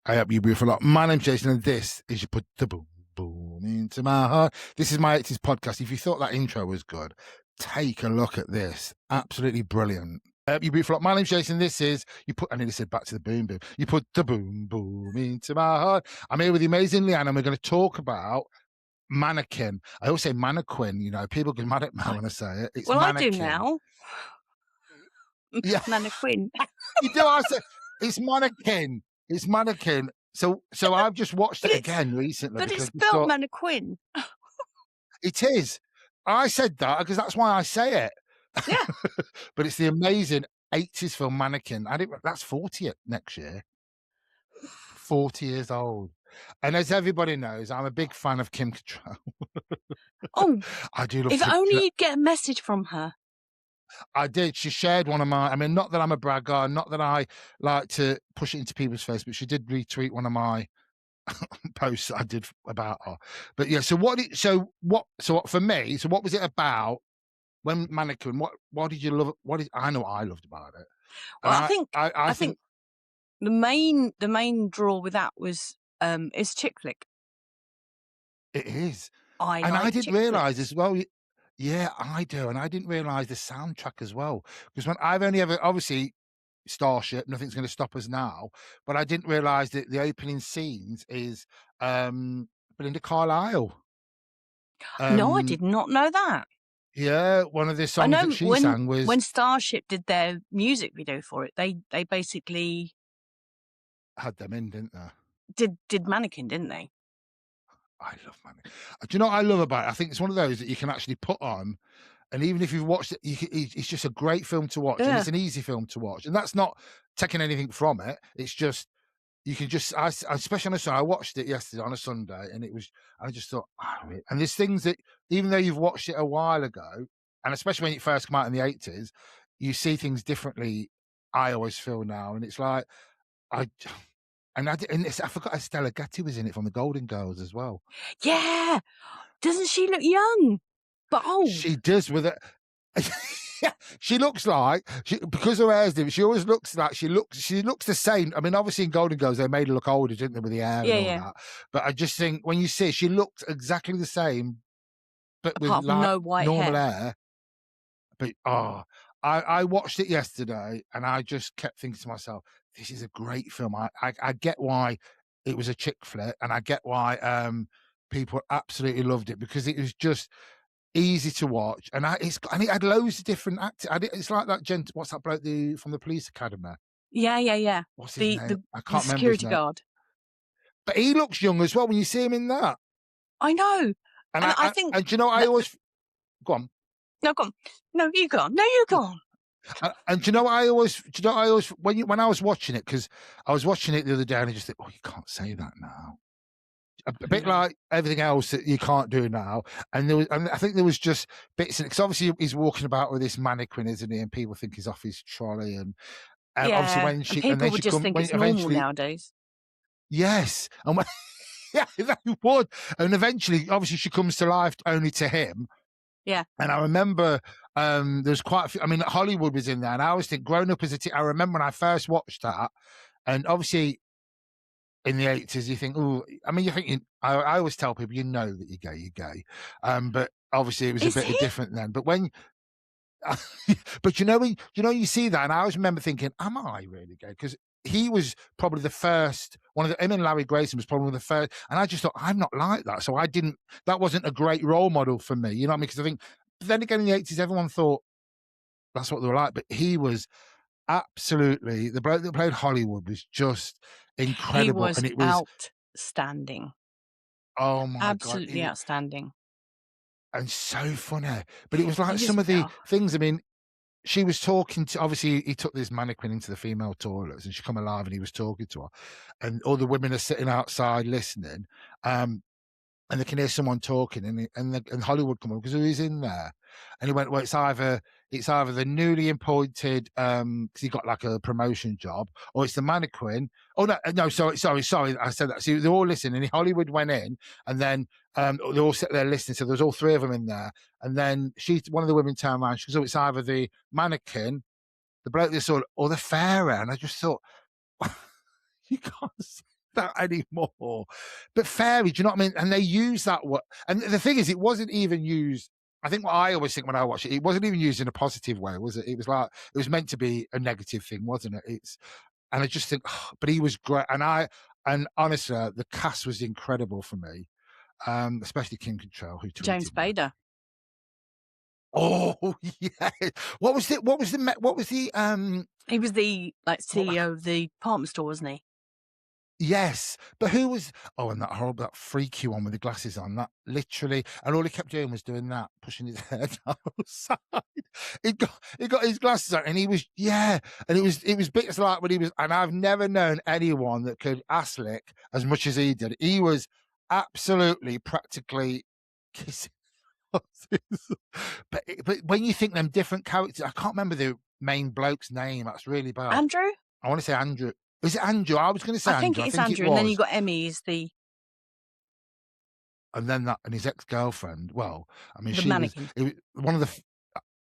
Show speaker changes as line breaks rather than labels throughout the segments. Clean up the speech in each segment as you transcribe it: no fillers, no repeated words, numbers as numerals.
I hope you beautiful lot. My name's Jason, and this is You Put the Boom Boom Into My Heart. This is my 80s podcast. If you thought that intro was good, take a look at this. Absolutely brilliant. I hope you beautiful lot. My name's Jason. This is I nearly said back to the boom boom. You put the boom boom into my heart. I'm here with the amazing Liane, and we're going to talk about Mannequin. I always say Mannequin. You know, people get mad at me when I say it. It's
Well,
Mannequin.
I do now.
Yeah.
Mannequin.
You do. I say it's Mannequin. It's Mannequin. So I've just watched it again recently.
But
because
it's
I
spelled
thought,
Mannequin.
it is. I said that because that's why I say it.
Yeah.
But it's the amazing 80s film Mannequin. That's 40 next year. 40 years old. And as everybody knows, I'm a big fan of Kim Cattrall.
Oh,
I do love
if
Kim
only
Cattrall.
you'd get a message from her.
I did. She shared one of my, I mean, not that I'm a bragger, not that I like to push it into people's face, but she did retweet one of my posts I did about her. But yeah, so what for me, so what was it about when Mannequin, what did you love? I know what I loved about it.
Well,
And
I think the main draw with that was it's chick flick.
it is.
I
didn't realise as well. Yeah, I do. And I didn't realise the soundtrack as well. Because when I've only ever, obviously, Starship, nothing's going to stop us now. But I didn't realise that the opening scenes is Belinda Carlisle.
No, I did not know that.
Yeah, one of the songs that she sang was
when Starship did their music video for it. They basically
had them in, didn't they?
Did Mannequin, didn't they?
I love Mannequin. Do you know what I love about it? I think it's one of those that you can actually put on, and even if you've watched it, it's just a great film to watch, and it's an easy film to watch. And that's not taking anything from it. It's just you can just, especially on a Sunday. I watched it yesterday on a Sunday, and I just thought, and there's things that even though you've watched it a while ago, and especially when it first came out in the 80s, you see things differently. I always feel now, and it's like I forgot Estella Getty was in it from the Golden Girls as well.
Yeah, doesn't she look young? But old.
She does with it. She looks like because her hair's different. She always looks like she looks the same. I mean, obviously in Golden Girls they made her look older, didn't they, with the hair and all that. But I just think when you see she looked exactly the same, but
apart
with
from
like
no white
normal hair. But I watched it yesterday and I just kept thinking to myself, this is a great film. I get why it was a chick flick, and I get why people absolutely loved it, because it was just easy to watch, and it had loads of different actors. It's like that what's that bloke from the police academy?
Yeah.
What's his name? I can't remember
security guard.
But he looks young as well when you see him in that.
I know. And I think.
And do you know, I always go on.
No, go on. No, you go on. No, you go on.
And do you know what I always when I was watching it, because I was watching it the other day and I just think, you can't say that now. A bit like everything else that you can't do now. And I think there was just bits, because obviously he's walking about with this mannequin, isn't he? And people think he's off his trolley. And obviously when
people would just think it's normal nowadays.
Yes. And when, yeah, they would. And eventually, obviously, she comes to life only to him.
Yeah.
And I remember there's quite a few, I mean, Hollywood was in there. And I always think, growing up as I remember when I first watched that, and obviously in the 80s, you think, I always tell people, you know that you're gay. But obviously it was a bit different then. But when, but you see that, and I always remember thinking, am I really gay? Because he was probably the first, him and Larry Grayson was probably the first, and I just thought, I'm not like that. So that wasn't a great role model for me, you know what I mean? Because I think, but then again in the 80s, everyone thought that's what they were like, but he was absolutely, the bloke that played Hollywood was just incredible.
He was, and it was outstanding.
Oh my God.
Absolutely outstanding.
And so funny. But it was like some of the things, I mean, she was talking to, obviously he took this mannequin into the female toilets and she come alive and he was talking to her, and all the women are sitting outside listening, and they can hear someone talking, and Hollywood come on, because who is in there? And he went, well, it's either the newly appointed, because he got like a promotion job, or it's the mannequin. Oh no, sorry, I said that. So they're all listening, and Hollywood went in, and then they all sat there listening. So there's all three of them in there, and then one of the women turned around. She goes, oh, it's either the mannequin, the bloke they saw, or the fairer. And I just thought, you can't say that anymore. But fairy, do you know what I mean? And they use that word. And the thing is, it wasn't even used. I think what I always think when I watch it, it wasn't even used in a positive way, was it? It was like it was meant to be a negative thing, wasn't it? It's and I just think, but he was great, and honestly, the cast was incredible for me, especially Kim Control, who
James
tweeted me.
Spader.
Oh yeah, what was it? What was the
He was the
what,
CEO of the department store, wasn't he?
yes, but who was? Oh, and that horrible, that freaky one with the glasses on. That literally, and all he kept doing was doing that, pushing his head outside. He got his glasses on, and he was and it was bits like when he was. And I've never known anyone that could ass lick as much as he did. He was absolutely practically kissing. But when you think them different characters, I can't remember the main bloke's name. That's really bad.
Andrew?
I want to say Andrew. Is it Andrew? I was going to say
I think
Andrew.
it
I
is
think it
Andrew. And then you
was.
got Emmy as the
And then that and his ex-girlfriend. Well, I mean, she was,
mannequin.
it was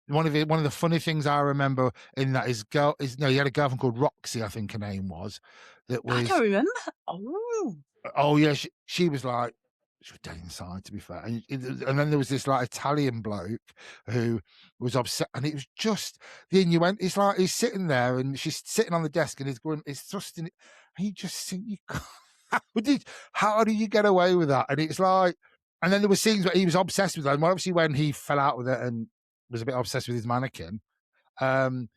one of the funny things I remember in that is he had a girlfriend called Roxy, I think her name was, that
I
was
don't remember. Oh.
oh yeah, she was like she was dead inside, to be fair. And then there was this like Italian bloke who was upset, and it was just the innuendo. It's like he's sitting there, and she's sitting on the desk, and he's thrusting it. And you just think, you can't, how did you get away with that? And it's like, and then there were scenes where he was obsessed with her. And obviously, when he fell out with it and was a bit obsessed with his mannequin, um,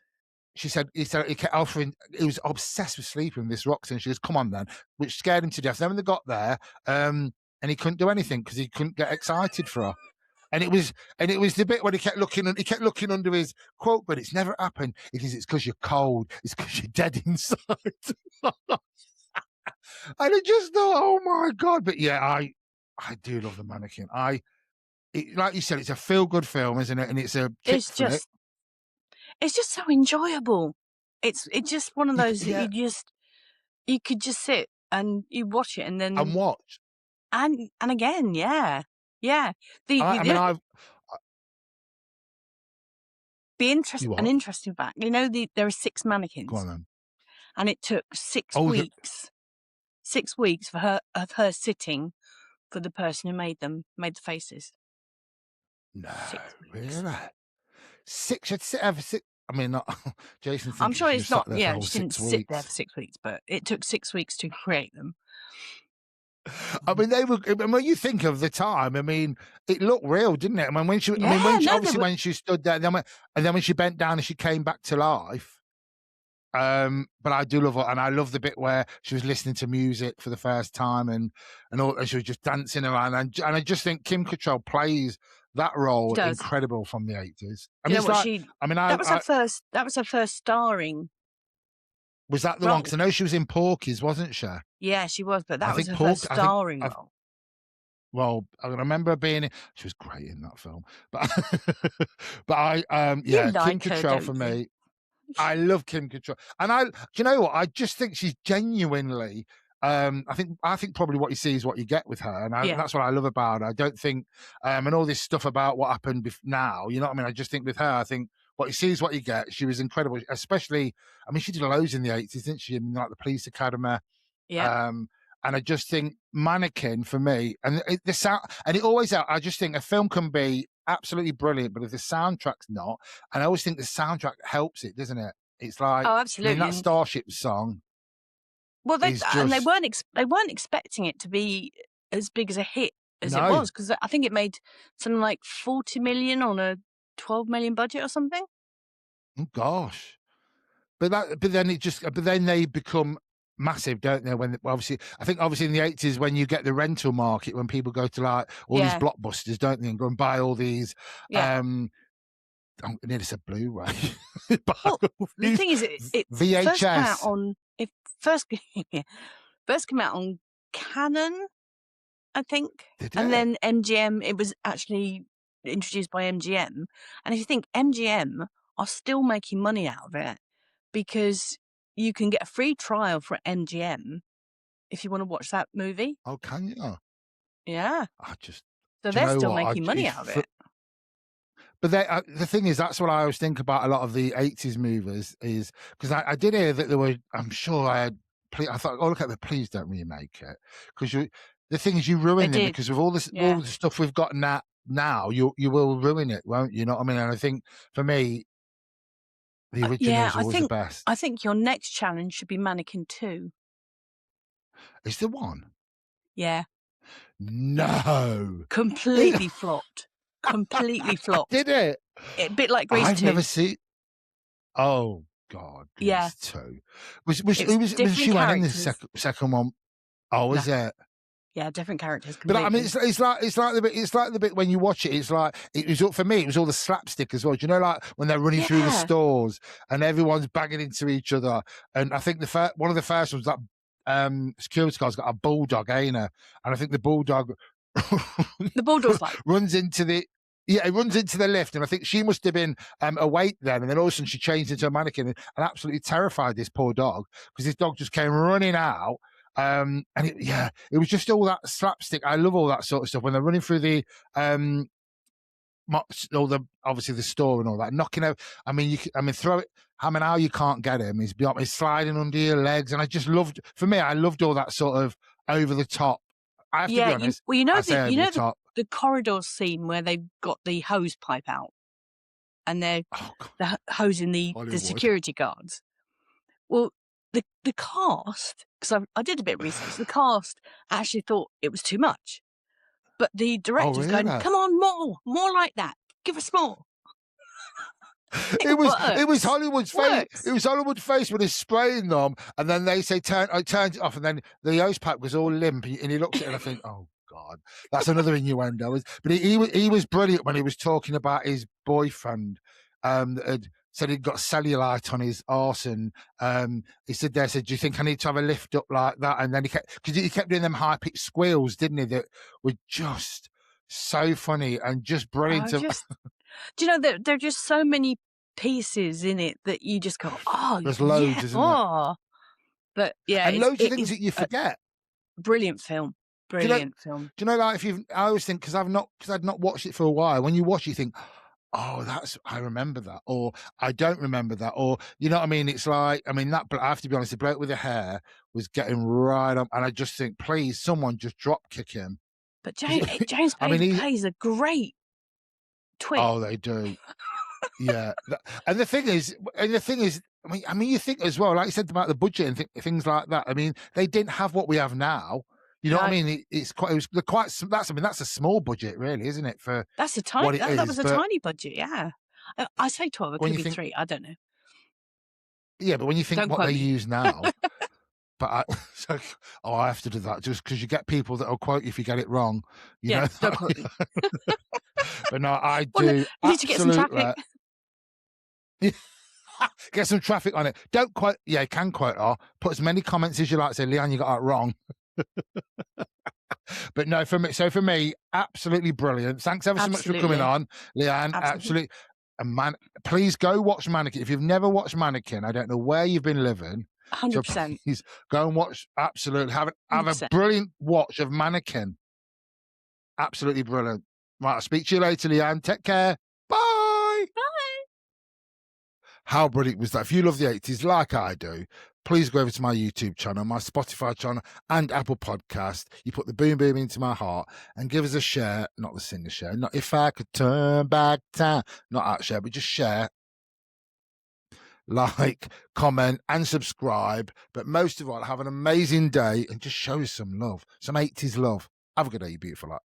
he said he kept offering. He was obsessed with sleeping with this Roxy, and she goes, "Come on, then," which scared him to death. Then when they got there, and he couldn't do anything because he couldn't get excited for her. And it was the bit when he kept looking under his quote, but it's never happened. It's because you're cold. It's because you're dead inside. And I just thought, oh my god! But yeah, I do love the Mannequin. Like you said, it's a feel good film, isn't it? And it's a chick flick.
It's just so enjoyable. It's just one of those that you could just sit and you watch it and then
and watch.
And again, yeah.
I've
An interesting fact. You know, there are 6 mannequins.
Go on then.
And it took 6 weeks. 6 weeks for her sitting for the person who made the faces.
No, really? 6 should sit over 6. I mean, not Jason.
I'm sure it's not. Yeah, she didn't
6
sit
weeks.
there for 6 weeks, but it took 6 weeks to create them.
I mean, they were. When you think of the time, I mean, it looked real, didn't it? I mean, when she, when she stood there, and then when she bent down and she came back to life. But I do love her, and I love the bit where she was listening to music for the first time, and she was just dancing around, and I just think Kim Cattrall plays that role incredible from the 80s. I mean,
that was her first starring.
Was that the one? Because I know she was in Porky's, wasn't she?
Yeah, she was, but that was her first starring role.
Well, I remember being she was great in that film, but Kim Cattrall for me. I love Kim Cattrall, and do you know what? I just think she's genuinely. I think probably what you see is what you get with her, and that's what I love about her. I don't think, and all this stuff about what happened now, you know what I mean? I just think with her, I think what you see is what you get. She was incredible, especially. I mean, she did loads in the 80s, didn't she? I mean, like the Police Academy.
Yeah.
And I just think Mannequin for me, and the sound, and it always. I just think a film can be absolutely brilliant, but if the soundtrack's not, and I always think the soundtrack helps it, doesn't it? It's like,
oh, absolutely.
I mean, that Starship song.
Well, they weren't expecting it to be as big as a hit as it was, because I think it made something like 40 million on a 12 million budget or something.
Oh gosh, but then they become massive, don't they? When obviously in the 80s, when you get the rental market, when people go to like all these blockbusters, don't they, and go and buy all these I nearly said Blu-ray.
Well, the thing is, it
VHS
first came out on Canon, I think. And then MGM, it was actually introduced by MGM. And if you think, MGM are still making money out of it, because you can get a free trial for MGM if you want to watch that movie.
Oh, can you?
Yeah.
So
they're still making money out of it.
But the thing is, that's what I always think about a lot of the 80s movies, is because I did hear that there were, I'm sure I had I thought, oh, look at the, please don't remake it, because the thing is, you
They
ruin them
did.
because of all this,
Yeah.
all the stuff we've got now. You will ruin it, won't you? You know what I mean? And I think for me, the original is always the best.
I think your next challenge should be Mannequin 2.
Is there one?
Yeah.
No.
Completely flopped. Completely flopped.
Did it?
A bit like Grease 2.
I've never seen. Oh God, Grease
Yeah.
2. Was she one in the second one? Oh, was it?
Yeah, different characters completely.
But I mean, it's like the bit when you watch it. It's like it was for me. It was all the slapstick as well. Do you know, like when they're running through the stores and everyone's banging into each other? And I think one of the first ones, that security guard's got a bulldog, ain't it? And I think the bulldog's like runs into the. Yeah, it runs into the lift, and I think she must have been awake then, and then all of a sudden she changed into a mannequin and absolutely terrified this poor dog, because this dog just came running out. And it was just all that slapstick. I love all that sort of stuff when they're running through the obviously the store and all that, knocking out. I mean, throw it. I mean, how you can't get him? He's sliding under your legs, and I just loved. For me, I loved all that sort of over the top. I have to be honest.
The corridor scene where they've got the hose pipe out, and they're hosing the security guards. Well, the cast, because I did a bit of research, the cast actually thought it was too much. But the director's going, come on, more like that. Give us more.
It was Hollywood's face. It was Hollywood's face when he's spraying them, and then they say I turned it off, and then the hose pack was all limp, and he looks at it and I think, oh God, that's another innuendo. But he was brilliant when he was talking about his boyfriend that had said he'd got cellulite on his arse, and he said, do you think I need to have a lift up like that? And then he kept doing them high pitched squeals, didn't he? That were just so funny and just brilliant.
Do you know that there are just so many pieces in it that you just go, oh,
there's loads, isn't there?
But yeah,
and loads of things that you forget.
Brilliant film. Brilliant film.
Do you know, like, I always think, because I'd not watched it for a while. When you watch it, you think, oh, I remember that, or I don't remember that, or you know what I mean? It's like, I mean, that, but I have to be honest, the bloke with the hair was getting right up, and I just think, please, someone just drop kick him.
But James Page plays a great twin.
Oh, they do. Yeah. And the thing is, I mean, you think as well, like you said about the budget and things like that. I mean, they didn't have what we have now. You know what I mean? That's a small budget, really, isn't it?
That's a tiny. That was a tiny budget, yeah. I say 12. It could be 3. I don't know.
Yeah, but when you think what they use now, but I have to do that just because you get people that will quote you if you get it wrong. You know?
Don't quote me.
But no, I do.
No, you need to get some traffic.
Get some traffic on it. Don't quote. Yeah, you can quote her. Put as many comments as you like. Say, Liane, you got that wrong. But no, for me, absolutely brilliant. Thanks ever so much for coming on, Liane. Absolutely. And please go watch Mannequin. If you've never watched Mannequin, I don't know where you've been living.
100%.
So please go and watch. Absolutely, have a brilliant watch of Mannequin. Absolutely brilliant. Right, I'll speak to you later, Liane. Take care. Bye.
Bye.
How brilliant was that? If you love the 80s like I do, please go over to my YouTube channel, my Spotify channel, and Apple Podcast. You put the boom boom into my heart and give us a share, not the singer share, not if I could turn back time, not that share, but just share. Like, comment, and subscribe. But most of all, have an amazing day and just show us some love, some 80s love. Have a good day, you beautiful lot.